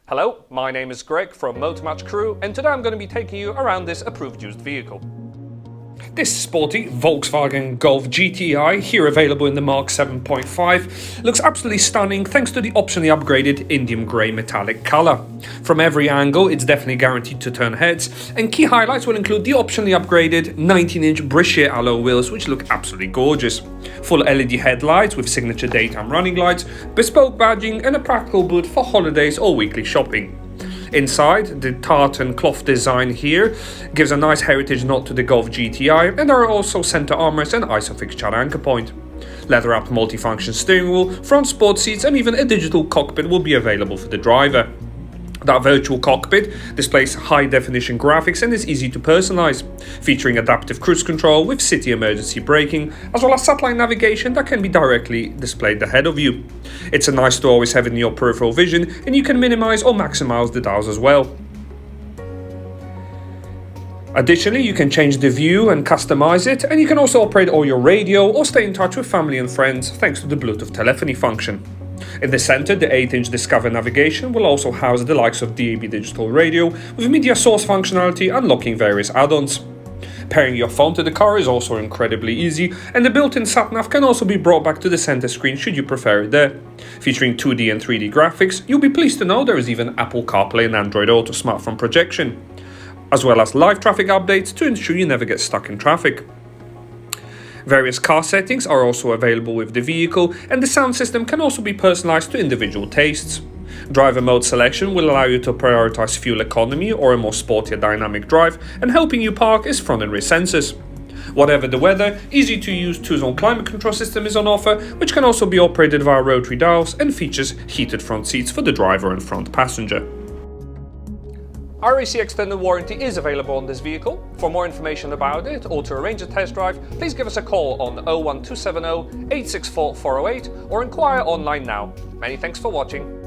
Hello, my name is Greg from Motor Match Crewe, and today I'm going to be taking you around this approved used vehicle. This sporty Volkswagen Golf GTI, here available in the Mark 7.5, looks absolutely stunning thanks to the optionally upgraded Indium grey metallic colour. From every angle, it's definitely guaranteed to turn heads, and key highlights will include the optionally upgraded 19-inch Brescia alloy wheels, which look absolutely gorgeous. Full LED headlights with signature daytime running lights, bespoke badging, and a practical boot for holidays or weekly shopping. Inside, the tartan cloth design here gives a nice heritage nod to the Golf GTI, and there are also center armrests and isofix child anchor point. Leather-wrapped multifunction steering wheel, front sport seats, and even a digital cockpit will be available for the driver. That virtual cockpit displays high-definition graphics and is easy to personalize, featuring adaptive cruise control with city emergency braking, as well as satellite navigation that can be directly displayed ahead of you. It's a nice to always have in your peripheral vision, and you can minimize or maximize the dials as well. Additionally, you can change the view and customize it, and you can also operate all your radio or stay in touch with family and friends thanks to the Bluetooth telephony function. In the center, the 8-inch Discover navigation will also house the likes of DAB digital radio with media source functionality, unlocking various add-ons. Pairing your phone to the car is also incredibly easy, and the built-in sat-nav can also be brought back to the center screen should you prefer it there. Featuring 2D and 3D graphics, you'll be pleased to know there is even Apple CarPlay and Android Auto smartphone projection, as well as live traffic updates to ensure you never get stuck in traffic. Various car settings are also available with the vehicle, and the sound system can also be personalized to individual tastes. Driver mode selection will allow you to prioritize fuel economy or a more sporty dynamic drive, and helping you park is front and rear sensors. Whatever the weather, easy to use 2-zone climate control system is on offer, which can also be operated via rotary dials and features heated front seats for the driver and front passenger. RAC Extended Warranty is available on this vehicle. For more information about it or to arrange a test drive, please give us a call on 01270 864 408 or inquire online now. Many thanks for watching.